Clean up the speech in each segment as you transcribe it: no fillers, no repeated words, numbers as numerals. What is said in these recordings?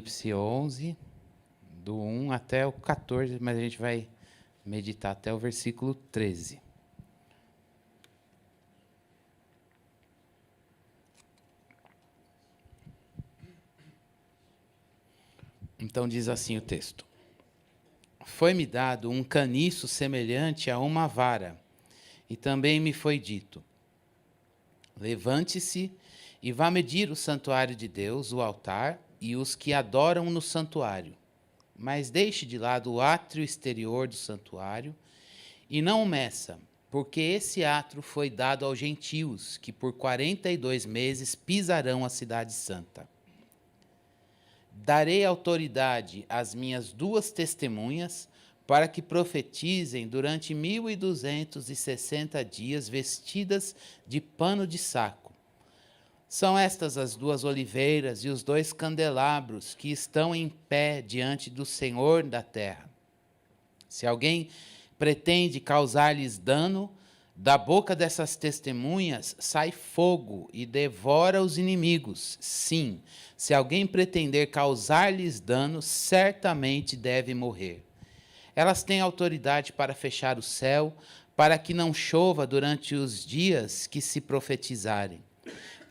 Apocalipse 11, do 1 até o 14, mas a gente vai meditar até o versículo 13. Então diz assim o texto: Foi-me dado um caniço semelhante a uma vara, e também me foi dito: Levante-se e vá medir o santuário de Deus, o altar, e os que adoram no santuário. Mas deixe de lado o átrio exterior do santuário, e não o meça, porque esse átrio foi dado aos gentios, que por 42 meses pisarão a cidade santa. Darei autoridade às minhas 2 testemunhas, para que profetizem durante 1260 dias, vestidas de pano de saco. São estas as 2 oliveiras e os 2 candelabros que estão em pé diante do Senhor da terra. Se alguém pretende causar-lhes dano, da boca dessas testemunhas sai fogo e devora os inimigos. Sim, se alguém pretender causar-lhes dano, certamente deve morrer. Elas têm autoridade para fechar o céu, para que não chova durante os dias que se profetizarem.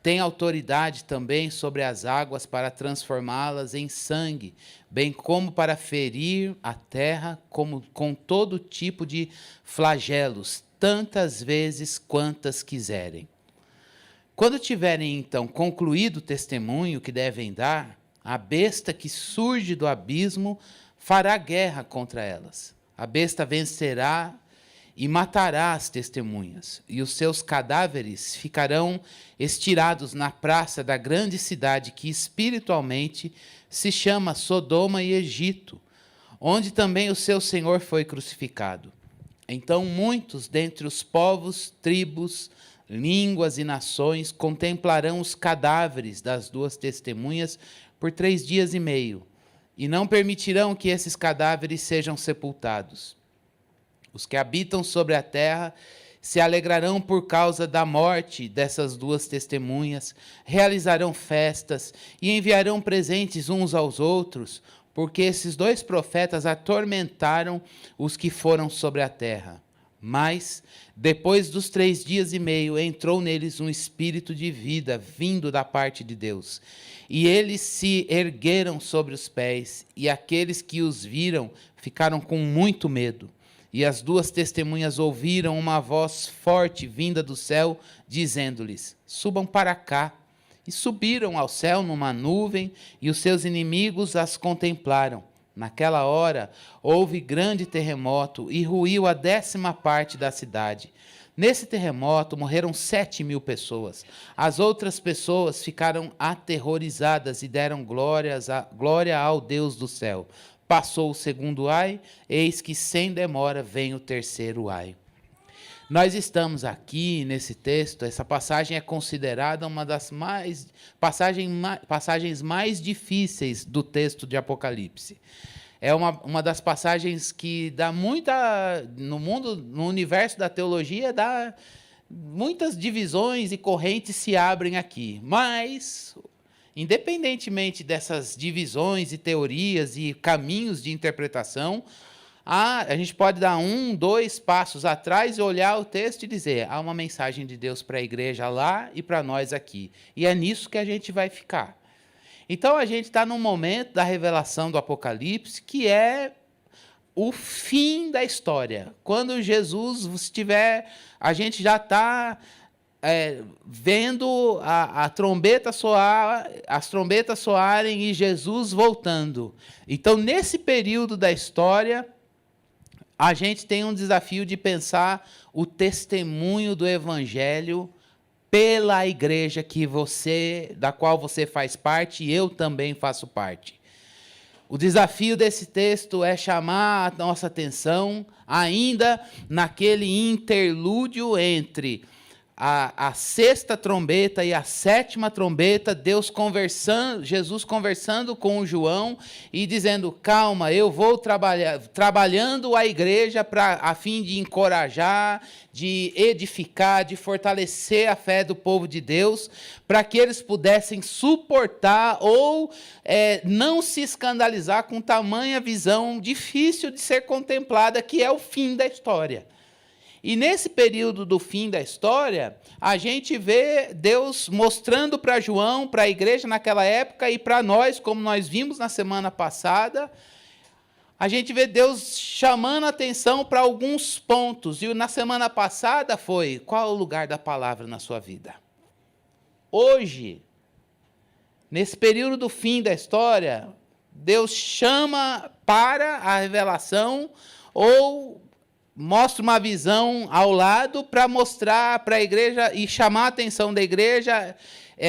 Tem autoridade também sobre as águas para transformá-las em sangue, bem como para ferir a terra com todo tipo de flagelos, tantas vezes quantas quiserem. Quando tiverem, então, concluído o testemunho que devem dar, a besta que surge do abismo fará guerra contra elas. A besta vencerá e matará as testemunhas, e os seus cadáveres ficarão estirados na praça da grande cidade, que espiritualmente se chama Sodoma e Egito, onde também o seu Senhor foi crucificado. Então muitos dentre os povos, tribos, línguas e nações contemplarão os cadáveres das 2 testemunhas por 3 dias e meio, e não permitirão que esses cadáveres sejam sepultados. Os que habitam sobre a terra se alegrarão por causa da morte dessas 2 testemunhas, realizarão festas e enviarão presentes uns aos outros, porque esses 2 profetas atormentaram os que foram sobre a terra. Mas, depois dos 3 dias e meio, entrou neles um espírito de vida vindo da parte de Deus. E eles se ergueram sobre os pés, e aqueles que os viram ficaram com muito medo. E as 2 testemunhas ouviram uma voz forte vinda do céu, dizendo-lhes: Subam para cá. E subiram ao céu numa nuvem, e os seus inimigos as contemplaram. Naquela hora, houve grande terremoto, e ruiu a 10ª parte da cidade. Nesse terremoto, morreram 7.000 pessoas. As outras pessoas ficaram aterrorizadas e deram glória ao Deus do céu. Passou o 2º ai, eis que sem demora vem o 3º ai. Nós estamos aqui nesse texto, essa passagem é considerada uma das passagens mais difíceis do texto de Apocalipse. É uma das passagens que dá muita, no universo da teologia, dá muitas divisões e correntes se abrem aqui. Mas, independentemente dessas divisões e teorias e caminhos de interpretação, a gente pode dar 1, 2 passos atrás e olhar o texto e dizer: há uma mensagem de Deus para a igreja lá e para nós aqui. E é nisso que a gente vai ficar. Então, a gente está num momento da revelação do Apocalipse que é o fim da história. Quando Jesus estiver, a gente já está vendo a trombeta soar, as trombetas soarem e Jesus voltando. Então, nesse período da história, a gente tem um desafio de pensar o testemunho do Evangelho pela igreja da qual você faz parte e eu também faço parte. O desafio desse texto é chamar a nossa atenção ainda naquele interlúdio entre a sexta trombeta e a sétima trombeta, Jesus conversando com o João e dizendo: calma, eu vou trabalhando a igreja a fim de encorajar, de edificar, de fortalecer a fé do povo de Deus, para que eles pudessem suportar ou não se escandalizar com tamanha visão difícil de ser contemplada, que é o fim da história. E nesse período do fim da história, a gente vê Deus mostrando para João, para a igreja naquela época e para nós, como nós vimos na semana passada, a gente vê Deus chamando a atenção para alguns pontos. E na semana passada foi: qual é o lugar da palavra na sua vida? Hoje, nesse período do fim da história, Deus chama para a revelação ou mostra uma visão ao lado para mostrar para a igreja e chamar a atenção da igreja,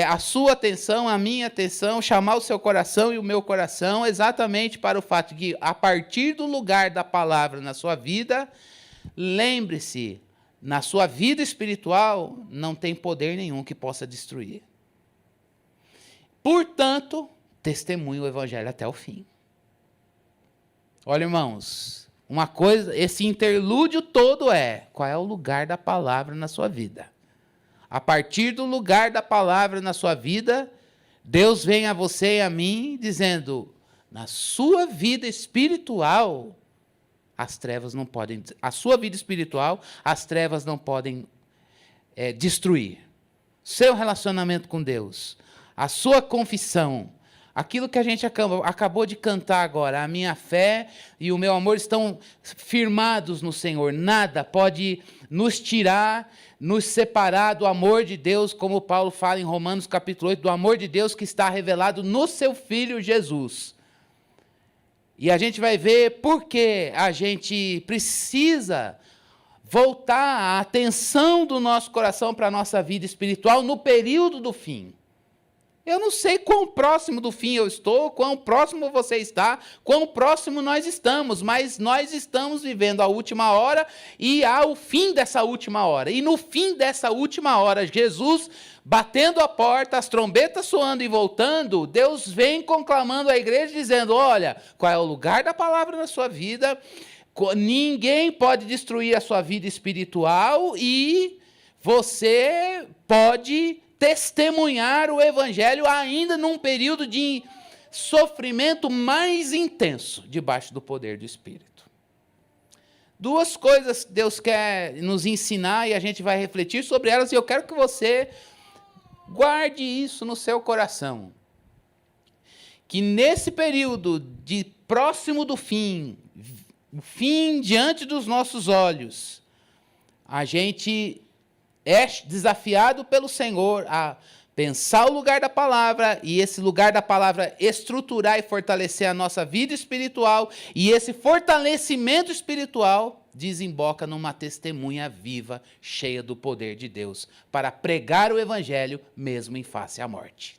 a sua atenção, a minha atenção, chamar o seu coração e o meu coração exatamente para o fato de que, a partir do lugar da palavra na sua vida, lembre-se, na sua vida espiritual não tem poder nenhum que possa destruir. Portanto, testemunhe o evangelho até o fim. Olha, irmãos, uma coisa, esse interlúdio todo qual é o lugar da palavra na sua vida? A partir do lugar da palavra na sua vida, Deus vem a você e a mim dizendo: na sua vida espiritual, as trevas não podem, a sua vida espiritual, as trevas não podem destruir. Seu relacionamento com Deus, a sua confissão, aquilo que a gente acabou de cantar agora, a minha fé e o meu amor estão firmados no Senhor. Nada pode nos tirar, nos separar do amor de Deus, como Paulo fala em Romanos capítulo 8, do amor de Deus que está revelado no seu Filho Jesus. E a gente vai ver por que a gente precisa voltar a atenção do nosso coração para a nossa vida espiritual no período do fim. Eu não sei quão próximo do fim eu estou, quão próximo você está, quão próximo nós estamos, mas nós estamos vivendo a última hora e há o fim dessa última hora. E no fim dessa última hora, Jesus batendo a porta, as trombetas soando e voltando, Deus vem conclamando a igreja dizendo: olha, qual é o lugar da palavra na sua vida? Ninguém pode destruir a sua vida espiritual e você pode testemunhar o evangelho ainda num período de sofrimento mais intenso, debaixo do poder do Espírito. Duas coisas Deus quer nos ensinar e a gente vai refletir sobre elas, e eu quero que você guarde isso no seu coração. Que nesse período de próximo do fim, o fim diante dos nossos olhos, a gente é desafiado pelo Senhor a pensar o lugar da palavra, e esse lugar da palavra estruturar e fortalecer a nossa vida espiritual, e esse fortalecimento espiritual desemboca numa testemunha viva, cheia do poder de Deus, para pregar o evangelho mesmo em face à morte.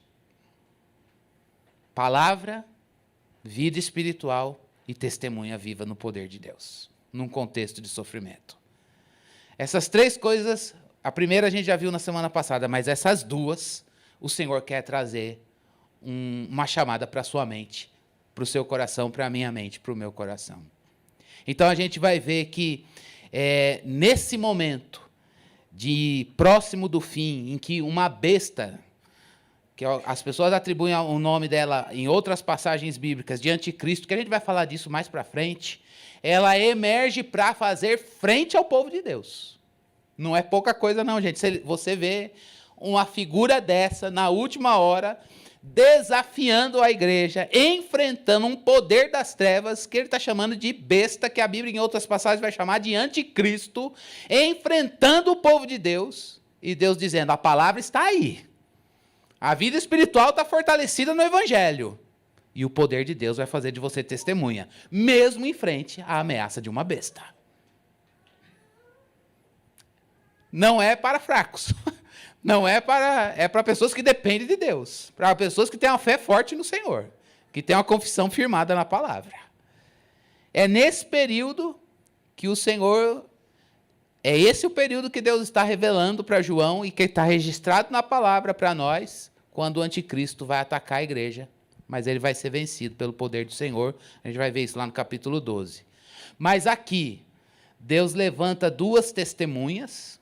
Palavra, vida espiritual e testemunha viva no poder de Deus, num contexto de sofrimento. Essas três coisas, a primeira a gente já viu na semana passada, mas essas duas, o Senhor quer trazer uma chamada para a sua mente, para o seu coração, para a minha mente, para o meu coração. Então a gente vai ver que nesse momento de próximo do fim, em que uma besta, que as pessoas atribuem o nome dela em outras passagens bíblicas de anticristo, que a gente vai falar disso mais para frente, ela emerge para fazer frente ao povo de Deus. Não é pouca coisa não, gente. Você vê uma figura dessa na última hora, desafiando a igreja, enfrentando um poder das trevas, que ele está chamando de besta, que a Bíblia em outras passagens vai chamar de anticristo, enfrentando o povo de Deus, e Deus dizendo: a palavra está aí. A vida espiritual está fortalecida no evangelho. E o poder de Deus vai fazer de você testemunha, mesmo em frente à ameaça de uma besta. Não é para fracos. Não é para pessoas que dependem de Deus. Para pessoas que têm uma fé forte no Senhor. Que têm uma confissão firmada na palavra. É nesse período que o Senhor É esse o período que Deus está revelando para João e que está registrado na palavra para nós, quando o anticristo vai atacar a igreja, mas ele vai ser vencido pelo poder do Senhor. A gente vai ver isso lá no capítulo 12. Mas aqui, Deus levanta duas testemunhas,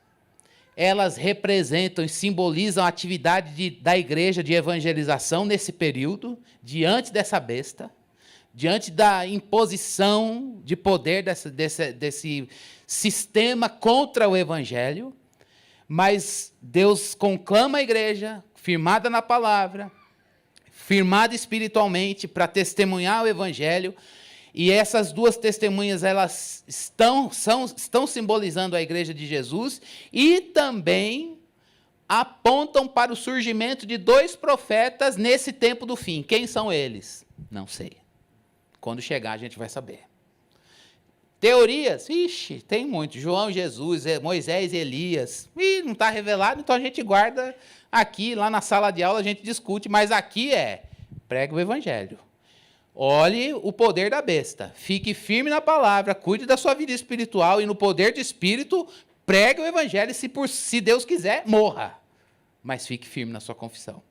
elas representam e simbolizam a atividade da igreja de evangelização nesse período, diante dessa besta, diante da imposição de poder desse sistema contra o evangelho. Mas Deus conclama a igreja, firmada na palavra, firmada espiritualmente, para testemunhar o evangelho. E essas duas testemunhas, elas estão simbolizando a igreja de Jesus e também apontam para o surgimento de dois profetas nesse tempo do fim. Quem são eles? Não sei. Quando chegar, a gente vai saber. Teorias? Ixi, tem muito. João, Jesus, Moisés, Elias. Ih, não está revelado, então a gente guarda aqui, lá na sala de aula a gente discute, mas aqui prega o evangelho. Olhe o poder da besta. Fique firme na palavra, cuide da sua vida espiritual e no poder do Espírito, pregue o evangelho e, se Deus quiser, morra. Mas fique firme na sua confissão.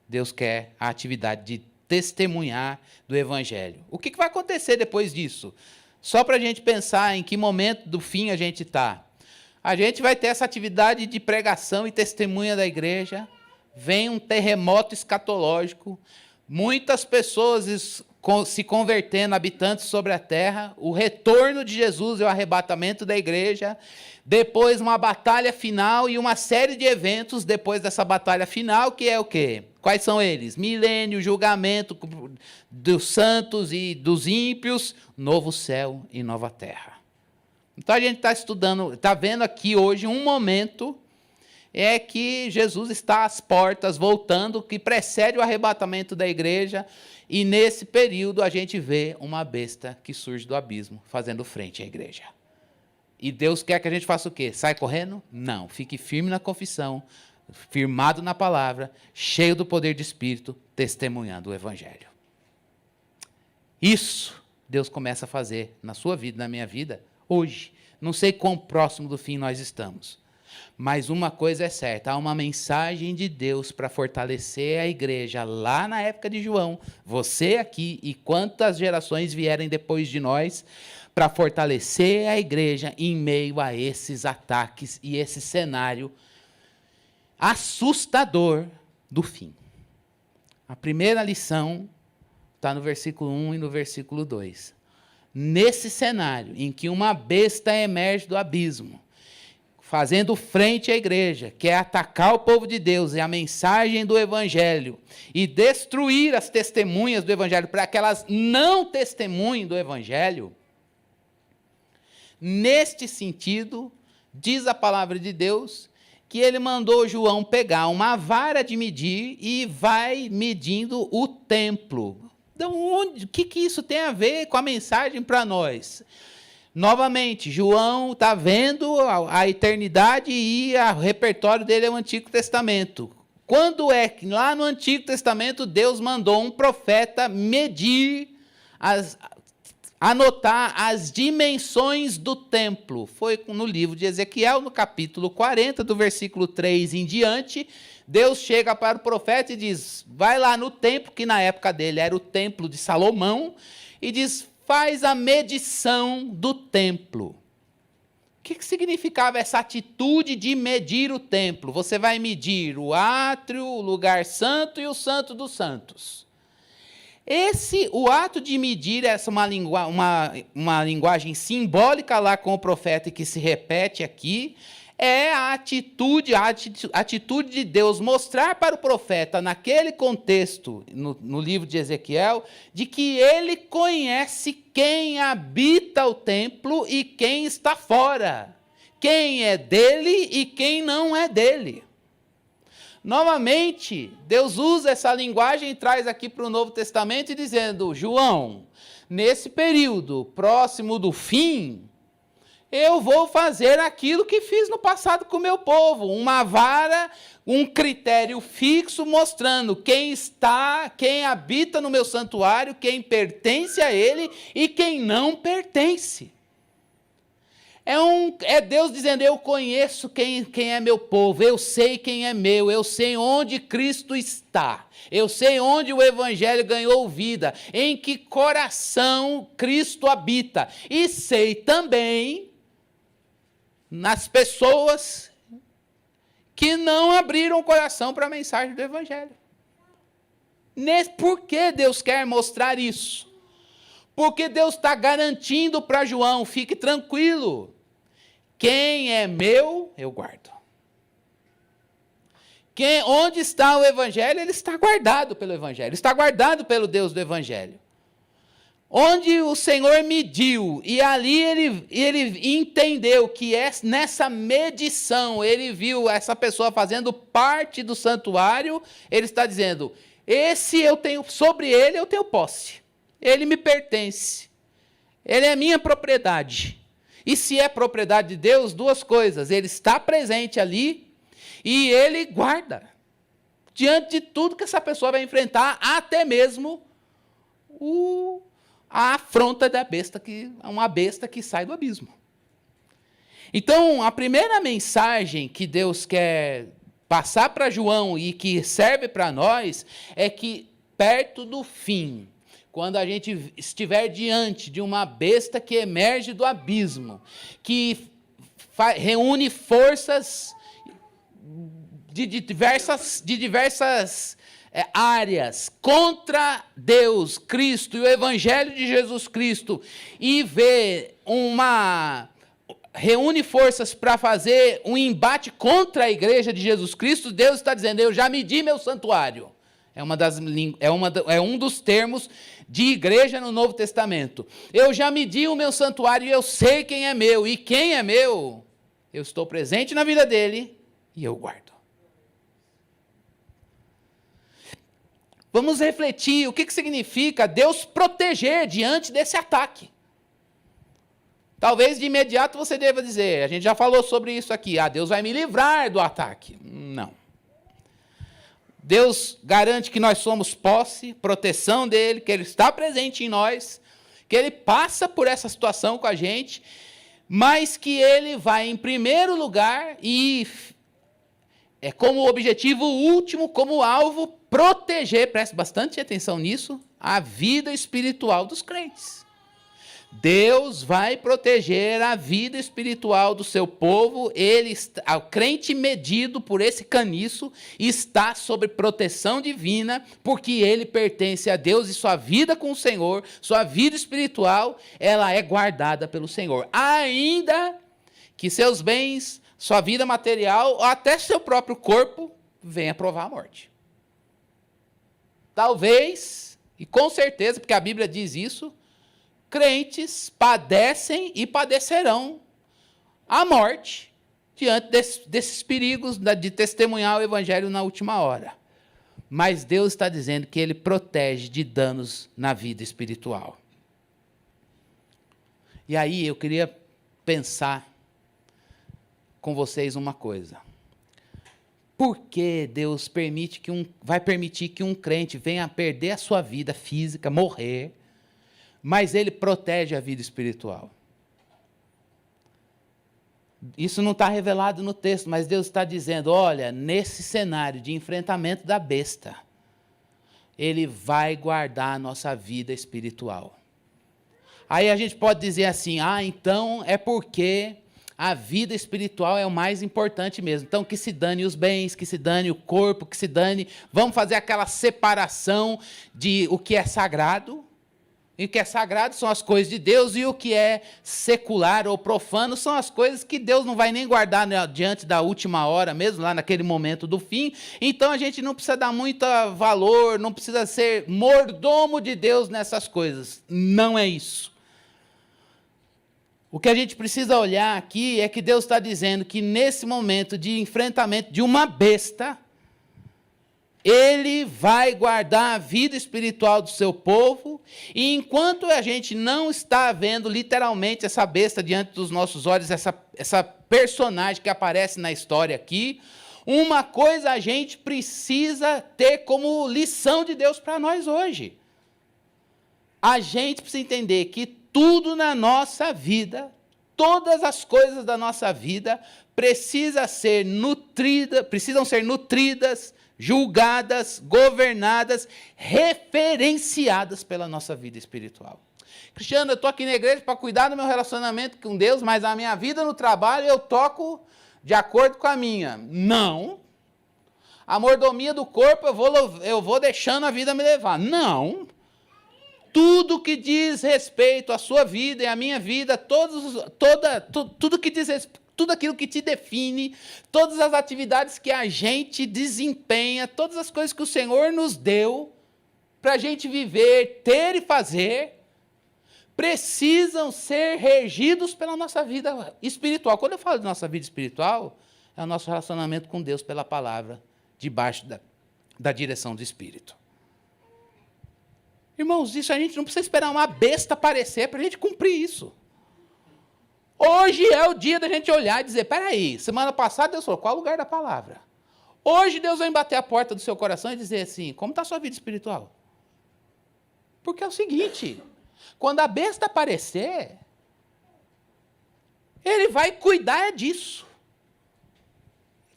Deus quer a atividade de testemunhar do evangelho. O que vai acontecer depois disso? Só para a gente pensar em que momento do fim a gente está. A gente vai ter essa atividade de pregação e testemunha da igreja. Vem um terremoto escatológico. Muitas pessoas se convertendo, habitantes sobre a terra, o retorno de Jesus e o arrebatamento da igreja, depois uma batalha final e uma série de eventos depois dessa batalha final, que é o quê? Quais são eles? Milênio, julgamento dos santos e dos ímpios, novo céu e nova terra. Então a gente está estudando, está vendo aqui hoje um momento que Jesus está às portas, voltando, que precede o arrebatamento da igreja, e nesse período a gente vê uma besta que surge do abismo, fazendo frente à igreja. E Deus quer que a gente faça o quê? Sai correndo? Não, fique firme na confissão, firmado na palavra, cheio do poder de Espírito, testemunhando o evangelho. Isso Deus começa a fazer na sua vida, na minha vida, hoje. Não sei quão próximo do fim nós estamos. Mas uma coisa é certa, há uma mensagem de Deus para fortalecer a igreja lá na época de João, você aqui e quantas gerações vierem depois de nós, para fortalecer a igreja em meio a esses ataques e esse cenário assustador do fim. A primeira lição está no versículo 1 e no versículo 2. Nesse cenário em que uma besta emerge do abismo, fazendo frente à igreja, que é atacar o povo de Deus e a mensagem do evangelho, e destruir as testemunhas do evangelho para que elas não testemunhem do evangelho, neste sentido, diz a palavra de Deus, que ele mandou João pegar uma vara de medir e vai medindo o templo. Então, o que isso tem a ver com a mensagem para nós? Novamente, João está vendo a eternidade e o repertório dele é o Antigo Testamento. Quando é que lá no Antigo Testamento Deus mandou um profeta medir, anotar as dimensões do templo? Foi no livro de Ezequiel, no capítulo 40, do versículo 3 em diante. Deus chega para o profeta e diz, vai lá no templo, que na época dele era o templo de Salomão, e diz, faz a medição do templo. O que significava essa atitude de medir o templo? Você vai medir o átrio, o lugar santo e o santo dos santos. O ato de medir uma linguagem simbólica lá com o profeta que se repete aqui, é a atitude de Deus mostrar para o profeta, naquele contexto, no livro de Ezequiel, de que ele conhece quem habita o templo e quem está fora, quem é dele e quem não é dele. Novamente, Deus usa essa linguagem e traz aqui para o Novo Testamento, dizendo, João, nesse período próximo do fim, eu vou fazer aquilo que fiz no passado com o meu povo, uma vara, um critério fixo mostrando quem habita no meu santuário, quem pertence a ele e quem não pertence. É Deus dizendo, eu conheço quem é meu povo, eu sei quem é meu, eu sei onde Cristo está, eu sei onde o Evangelho ganhou vida, em que coração Cristo habita, e sei também nas pessoas que não abriram o coração para a mensagem do Evangelho. Por que Deus quer mostrar isso? Porque Deus está garantindo para João, fique tranquilo, quem é meu, eu guardo. Onde está o Evangelho, ele está guardado pelo Evangelho, está guardado pelo Deus do Evangelho. Onde o Senhor mediu, e ali ele entendeu que nessa medição, ele viu essa pessoa fazendo parte do santuário, ele está dizendo, sobre ele eu tenho posse, ele me pertence, ele é minha propriedade. E se é propriedade de Deus, duas coisas, ele está presente ali e ele guarda, diante de tudo que essa pessoa vai enfrentar, até mesmo a afronta da uma besta que sai do abismo. Então, a primeira mensagem que Deus quer passar para João e que serve para nós é que perto do fim, quando a gente estiver diante de uma besta que emerge do abismo, que reúne forças de diversas áreas contra Deus, Cristo e o Evangelho de Jesus Cristo, e reúne forças para fazer um embate contra a igreja de Jesus Cristo, Deus está dizendo, eu já medi meu santuário. É um dos termos de igreja no Novo Testamento. Eu já medi o meu santuário e eu sei quem é meu. E quem é meu, eu estou presente na vida dele e eu guardo. Vamos refletir o que significa Deus proteger diante desse ataque. Talvez de imediato você deva dizer, a gente já falou sobre isso aqui, Deus vai me livrar do ataque. Não. Deus garante que nós somos posse, proteção dele, que ele está presente em nós, que ele passa por essa situação com a gente, mas que ele vai em primeiro lugar e como objetivo último, como alvo, proteger, preste bastante atenção nisso, a vida espiritual dos crentes. Deus vai proteger a vida espiritual do seu povo, o crente medido por esse caniço está sob proteção divina, porque ele pertence a Deus e sua vida com o Senhor, sua vida espiritual, ela é guardada pelo Senhor. Ainda que seus bens, sua vida material, ou até seu próprio corpo, venha provar a morte. Talvez, e com certeza, porque a Bíblia diz isso, crentes padecem e padecerão a morte diante desses perigos de testemunhar o Evangelho na última hora. Mas Deus está dizendo que ele protege de danos na vida espiritual. E aí eu queria pensar com vocês uma coisa. Por que Deus vai permitir que um crente venha a perder a sua vida física, morrer, mas ele protege a vida espiritual? Isso não está revelado no texto, mas Deus está dizendo, olha, nesse cenário de enfrentamento da besta, ele vai guardar a nossa vida espiritual. Aí a gente pode dizer assim, então é porque a vida espiritual é o mais importante mesmo. Então, que se dane os bens, que se dane o corpo, que se dane... Vamos fazer aquela separação de o que é sagrado. E o que é sagrado são as coisas de Deus, e o que é secular ou profano são as coisas que Deus não vai nem guardar diante da última hora mesmo, lá naquele momento do fim. Então, a gente não precisa dar muito valor, não precisa ser mordomo de Deus nessas coisas. Não é isso. O que a gente precisa olhar aqui é que Deus está dizendo que nesse momento de enfrentamento de uma besta, ele vai guardar a vida espiritual do seu povo, e enquanto a gente não está vendo literalmente essa besta diante dos nossos olhos, essa personagem que aparece na história aqui, uma coisa a gente precisa ter como lição de Deus para nós hoje. A gente precisa entender que tudo na nossa vida, todas as coisas da nossa vida precisam ser nutridas, julgadas, governadas, referenciadas pela nossa vida espiritual. Cristiano, eu estou aqui na igreja para cuidar do meu relacionamento com Deus, mas a minha vida no trabalho eu toco de acordo com a minha. Não. A mordomia do corpo eu vou deixando a vida me levar. Não. Tudo que diz respeito à sua vida e à minha vida, tudo que diz respeito, tudo aquilo que te define, todas as atividades que a gente desempenha, todas as coisas que o Senhor nos deu para a gente viver, ter e fazer, precisam ser regidos pela nossa vida espiritual. Quando eu falo de nossa vida espiritual, é o nosso relacionamento com Deus pela palavra, debaixo da direção do Espírito. Irmãos, isso a gente não precisa esperar uma besta aparecer para a gente cumprir isso. Hoje é o dia da gente olhar e dizer, peraí, semana passada Deus falou, qual é o lugar da palavra? Hoje Deus vai bater a porta do seu coração e dizer assim, como está a sua vida espiritual? Porque é o seguinte, quando a besta aparecer, ele vai cuidar disso.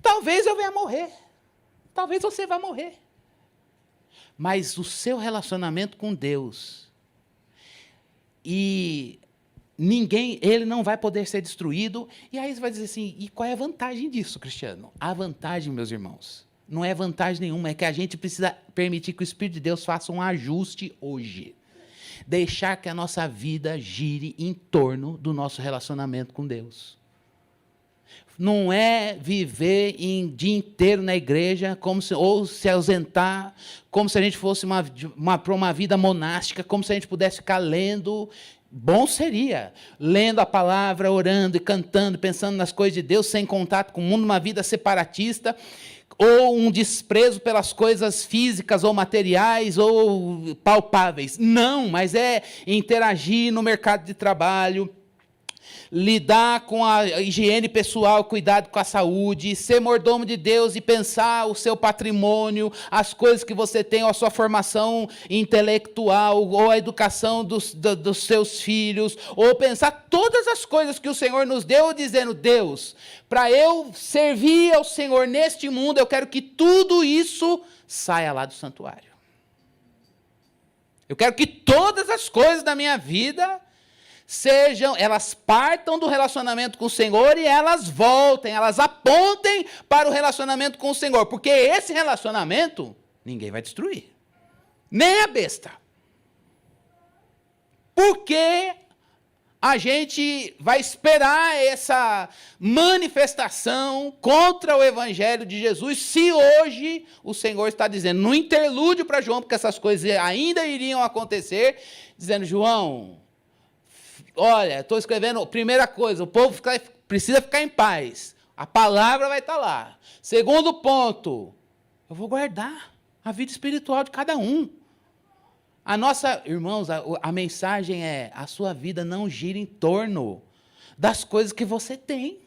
Talvez eu venha morrer. Talvez você vá morrer. Mas o seu relacionamento com Deus, e ele não vai poder ser destruído, e aí você vai dizer assim, e qual é a vantagem disso, Cristiano? A vantagem, meus irmãos, não é vantagem nenhuma, é que a gente precisa permitir que o Espírito de Deus faça um ajuste hoje. Deixar que a nossa vida gire em torno do nosso relacionamento com Deus. Não é viver dia inteiro na igreja, ou se ausentar, como se a gente fosse para uma vida monástica, como se a gente pudesse ficar lendo. Bom seria, lendo a palavra, orando e cantando, pensando nas coisas de Deus, sem contato com o mundo, uma vida separatista, ou um desprezo pelas coisas físicas ou materiais ou palpáveis. Não, mas é interagir no mercado de trabalho, lidar com a higiene pessoal, cuidado com a saúde, ser mordomo de Deus e pensar o seu patrimônio, as coisas que você tem, ou a sua formação intelectual, ou a educação dos seus filhos, ou pensar todas as coisas que o Senhor nos deu, dizendo, Deus, para eu servir ao Senhor neste mundo, eu quero que tudo isso saia lá do santuário. Eu quero que todas as coisas da minha vida elas partam do relacionamento com o Senhor e elas voltem, elas apontem para o relacionamento com o Senhor, porque esse relacionamento ninguém vai destruir, nem a besta. Porque a gente vai esperar essa manifestação contra o Evangelho de Jesus, se hoje o Senhor está dizendo, no interlúdio para João, porque essas coisas ainda iriam acontecer, dizendo, João, olha, estou escrevendo, primeira coisa, o povo precisa ficar em paz. A palavra vai estar lá. Segundo ponto, eu vou guardar a vida espiritual de cada um. Irmãos, a mensagem é, a sua vida não gira em torno das coisas que você tem,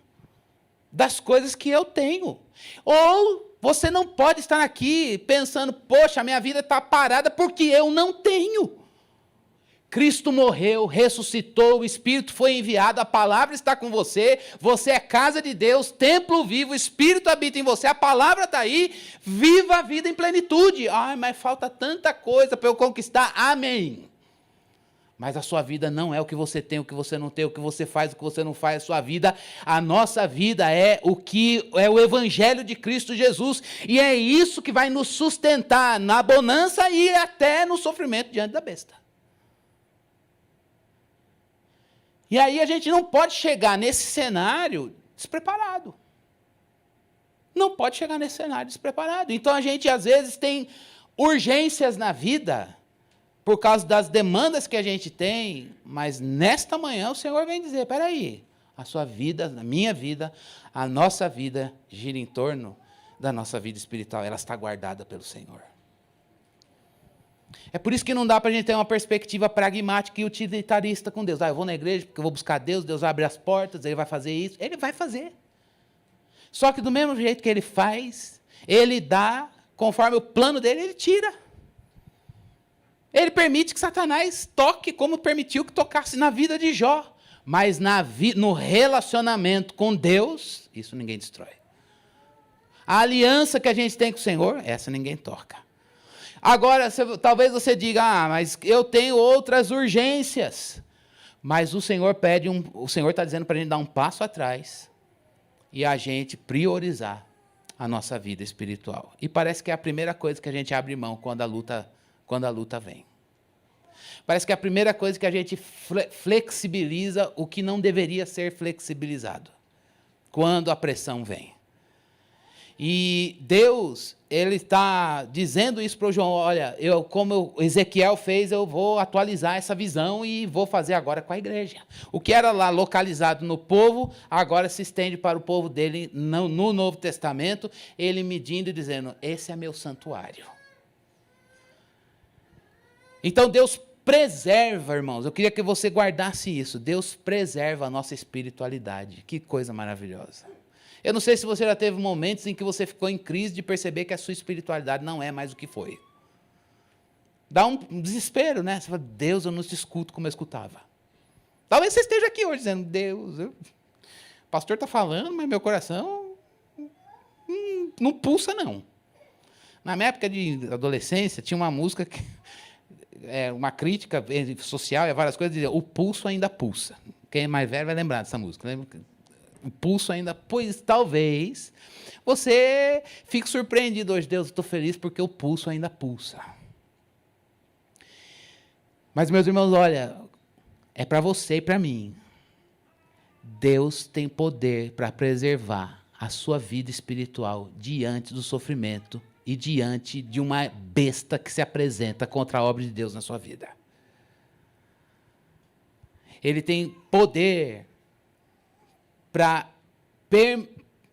das coisas que eu tenho. Ou você não pode estar aqui pensando, poxa, a minha vida está parada porque eu não tenho. Cristo morreu, ressuscitou, o Espírito foi enviado, a palavra está com você, você é casa de Deus, templo vivo, o Espírito habita em você, a palavra está aí, viva a vida em plenitude. Ai, mas falta tanta coisa para eu conquistar, amém. Mas a sua vida não é o que você tem, o que você não tem, o que você faz, o que você não faz, a sua vida, a nossa vida é o Evangelho de Cristo Jesus, e é isso que vai nos sustentar na bonança e até no sofrimento diante da besta. E aí a gente não pode chegar nesse cenário despreparado. Não pode chegar nesse cenário despreparado. Então a gente às vezes tem urgências na vida, por causa das demandas que a gente tem, mas nesta manhã o Senhor vem dizer, espera aí, a sua vida, a minha vida, a nossa vida gira em torno da nossa vida espiritual, ela está guardada pelo Senhor. É por isso que não dá para a gente ter uma perspectiva pragmática e utilitarista com Deus. Eu vou na igreja porque eu vou buscar Deus, Deus abre as portas, Ele vai fazer isso. Ele vai fazer. Só que do mesmo jeito que Ele faz, Ele dá, conforme o plano dele, Ele tira. Ele permite que Satanás toque como permitiu que tocasse na vida de Jó. Mas no relacionamento com Deus, isso ninguém destrói. A aliança que a gente tem com o Senhor, essa ninguém toca. Agora, talvez você diga, mas eu tenho outras urgências. Mas o Senhor está dizendo para a gente dar um passo atrás e a gente priorizar a nossa vida espiritual. E parece que é a primeira coisa que a gente abre mão quando a luta vem. Parece que é a primeira coisa que a gente flexibiliza o que não deveria ser flexibilizado quando a pressão vem. E Deus, Ele está dizendo isso para o João, olha, como Ezequiel fez, eu vou atualizar essa visão e vou fazer agora com a igreja. O que era lá localizado no povo, agora se estende para o povo dele no Novo Testamento, ele medindo e dizendo, esse é meu santuário. Então Deus preserva, irmãos, eu queria que você guardasse isso, Deus preserva a nossa espiritualidade, que coisa maravilhosa. Eu não sei se você já teve momentos em que você ficou em crise de perceber que a sua espiritualidade não é mais o que foi. Dá um desespero, né? Você fala, Deus, eu não te escuto como eu escutava. Talvez você esteja aqui hoje dizendo, Deus, o pastor está falando, mas meu coração não pulsa, não. Na minha época de adolescência, tinha uma música, uma crítica social e várias coisas, dizia, o pulso ainda pulsa. Quem é mais velho vai lembrar dessa música. Lembra? O pulso ainda, pois talvez você fique surpreendido hoje, Deus, eu estou feliz porque o pulso ainda pulsa. Mas, meus irmãos, olha, é para você e para mim. Deus tem poder para preservar a sua vida espiritual diante do sofrimento e diante de uma besta que se apresenta contra a obra de Deus na sua vida. Ele tem poder para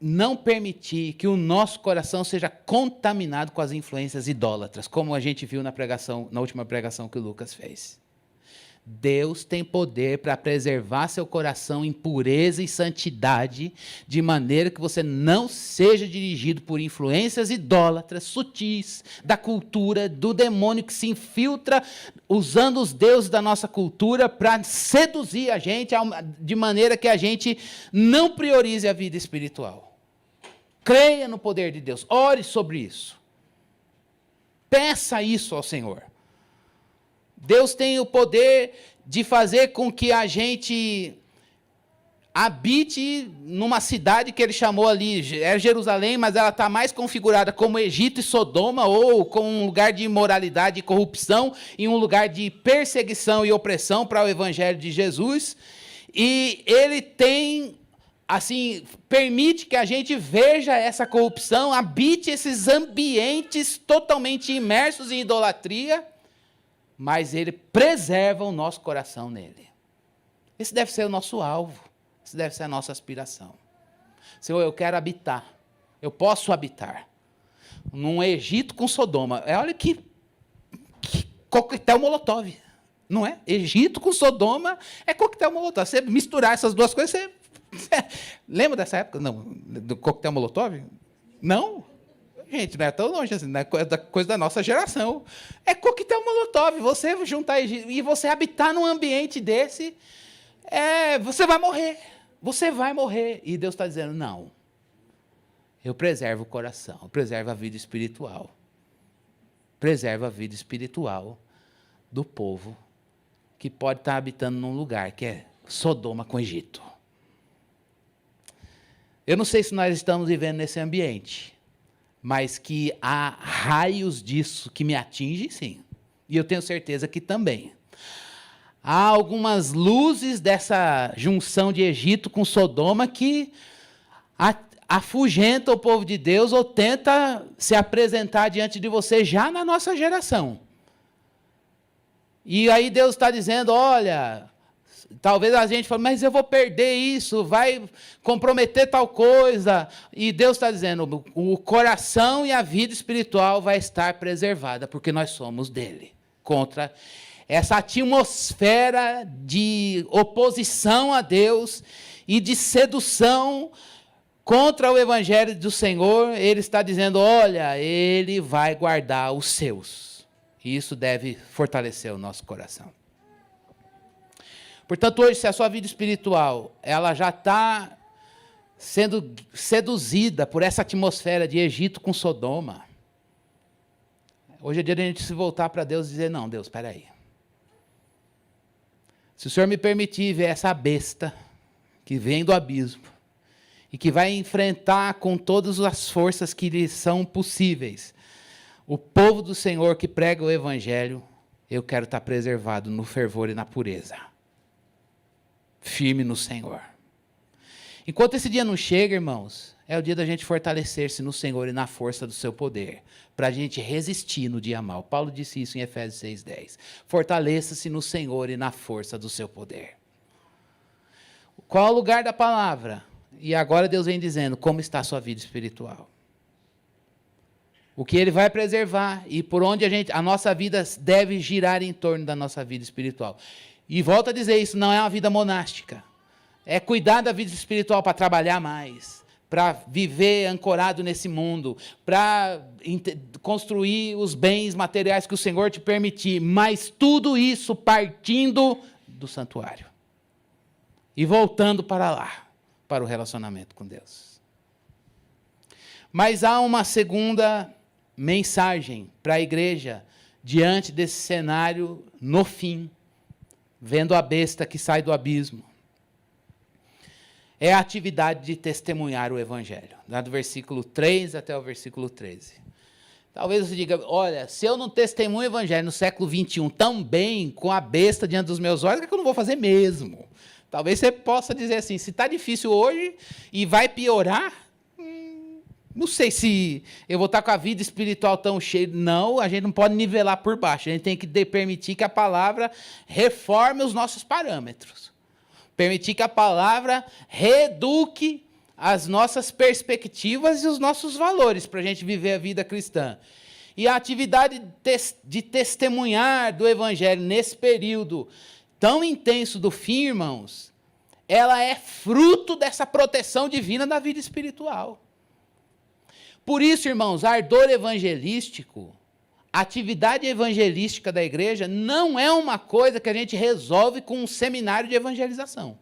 não permitir que o nosso coração seja contaminado com as influências idólatras, como a gente viu na última pregação que o Lucas fez. Deus tem poder para preservar seu coração em pureza e santidade, de maneira que você não seja dirigido por influências idólatras, sutis, da cultura, do demônio que se infiltra, usando os deuses da nossa cultura para seduzir a gente, de maneira que a gente não priorize a vida espiritual. Creia no poder de Deus, ore sobre isso. Peça isso ao Senhor. Deus tem o poder de fazer com que a gente habite numa cidade que ele chamou ali, é Jerusalém, mas ela está mais configurada como Egito e Sodoma, ou como um lugar de imoralidade e corrupção, e um lugar de perseguição e opressão para o evangelho de Jesus. E ele tem, assim, permite que a gente veja essa corrupção, habite esses ambientes totalmente imersos em idolatria, mas ele preserva o nosso coração nele. Esse deve ser o nosso alvo, esse deve ser a nossa aspiração. Senhor, eu quero habitar, eu posso habitar num Egito com Sodoma. Olha que coquetel Molotov, não é? Egito com Sodoma é coquetel Molotov. Você misturar essas duas coisas, você lembra dessa época? Não, do coquetel Molotov? Não? Gente, não é tão longe assim, não é coisa da nossa geração. É coquetel Molotov, você juntar e você habitar num ambiente desse, você vai morrer. Você vai morrer. E Deus está dizendo, não. Eu preservo o coração, eu preservo a vida espiritual. Preservo a vida espiritual do povo que pode estar habitando num lugar que é Sodoma com Egito. Eu não sei se nós estamos vivendo nesse ambiente, mas que há raios disso que me atingem, sim. E eu tenho certeza que também. Há algumas luzes dessa junção de Egito com Sodoma que afugenta o povo de Deus ou tenta se apresentar diante de você já na nossa geração. E aí Deus está dizendo, olha, talvez a gente fale, mas eu vou perder isso, vai comprometer tal coisa. E Deus está dizendo, o coração e a vida espiritual vai estar preservada, porque nós somos dele. Contra essa atmosfera de oposição a Deus e de sedução contra o evangelho do Senhor, ele está dizendo, olha, ele vai guardar os seus. E isso deve fortalecer o nosso coração. Portanto, hoje, se a sua vida espiritual ela já está sendo seduzida por essa atmosfera de Egito com Sodoma, hoje é dia de a gente se voltar para Deus e dizer, não, Deus, espera aí. Se o Senhor me permitir ver essa besta que vem do abismo e que vai enfrentar com todas as forças que lhe são possíveis o povo do Senhor que prega o Evangelho, eu quero estar preservado no fervor e na pureza, firme no Senhor. Enquanto esse dia não chega, irmãos, é o dia da gente fortalecer-se no Senhor e na força do seu poder, para a gente resistir no dia mau. Paulo disse isso em Efésios 6:10. Fortaleça-se no Senhor e na força do seu poder. Qual é o lugar da palavra? E agora Deus vem dizendo, como está a sua vida espiritual? O que Ele vai preservar e por onde a nossa vida deve girar em torno da nossa vida espiritual. E volto a dizer, isso não é uma vida monástica. É cuidar da vida espiritual para trabalhar mais, para viver ancorado nesse mundo, para construir os bens materiais que o Senhor te permitir, mas tudo isso partindo do santuário e voltando para lá, para o relacionamento com Deus. Mas há uma segunda mensagem para a igreja diante desse cenário no fim, vendo a besta que sai do abismo. É a atividade de testemunhar o Evangelho, lá do versículo 3 até o versículo 13. Talvez você diga, olha, se eu não testemunho o Evangelho no século 21 tão bem, com a besta diante dos meus olhos, o que eu não vou fazer mesmo? Talvez você possa dizer assim, se está difícil hoje e vai piorar, não sei se eu vou estar com a vida espiritual tão cheia. Não, a gente não pode nivelar por baixo, a gente tem que permitir que a palavra reforme os nossos parâmetros. Permitir que a palavra reeduque as nossas perspectivas e os nossos valores para a gente viver a vida cristã. E a atividade de testemunhar do Evangelho nesse período tão intenso do fim, irmãos, ela é fruto dessa proteção divina da vida espiritual. Por isso, irmãos, ardor evangelístico, atividade evangelística da igreja não é uma coisa que a gente resolve com um seminário de evangelização.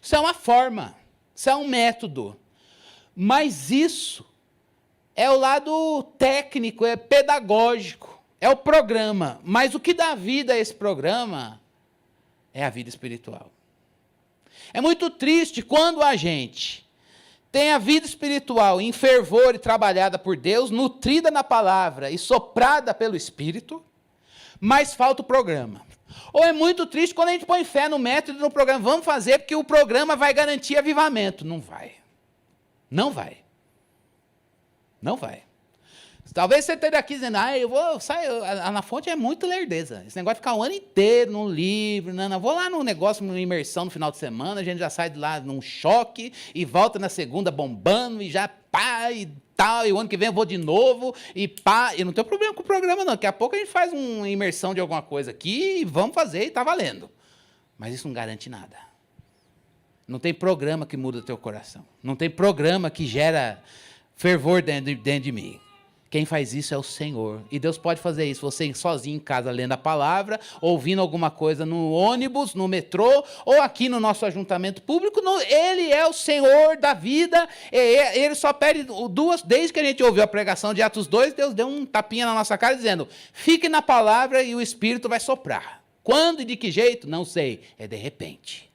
Isso é uma forma, isso é um método. Mas isso é o lado técnico, é pedagógico, é o programa. Mas o que dá vida a esse programa é a vida espiritual. É muito triste quando a gente tem a vida espiritual em fervor e trabalhada por Deus, nutrida na palavra e soprada pelo Espírito, mas falta o programa. Ou é muito triste quando a gente põe fé no método e no programa. Vamos fazer porque o programa vai garantir avivamento. Não vai. Não vai. Não vai. Talvez você esteja aqui dizendo, eu vou sair, na fonte é muito lerdeza. Esse negócio de ficar o ano inteiro no livro, não, vou lá no negócio, numa imersão no final de semana, a gente já sai de lá num choque e volta na segunda bombando e já pá e tal, e o ano que vem eu vou de novo e pá. E não tem problema com o programa não, daqui a pouco a gente faz uma imersão de alguma coisa aqui e vamos fazer e está valendo. Mas isso não garante nada. Não tem programa que muda o teu coração. Não tem programa que gera fervor dentro de mim. Quem faz isso é o Senhor. E Deus pode fazer isso, você sozinho em casa, lendo a palavra, ouvindo alguma coisa no ônibus, no metrô, ou aqui no nosso ajuntamento público. Ele é o Senhor da vida. Ele só pede duas. Desde que a gente ouviu a pregação de Atos 2, Deus deu um tapinha na nossa cara, dizendo, fique na palavra e o Espírito vai soprar. Quando e de que jeito? Não sei. É de repente.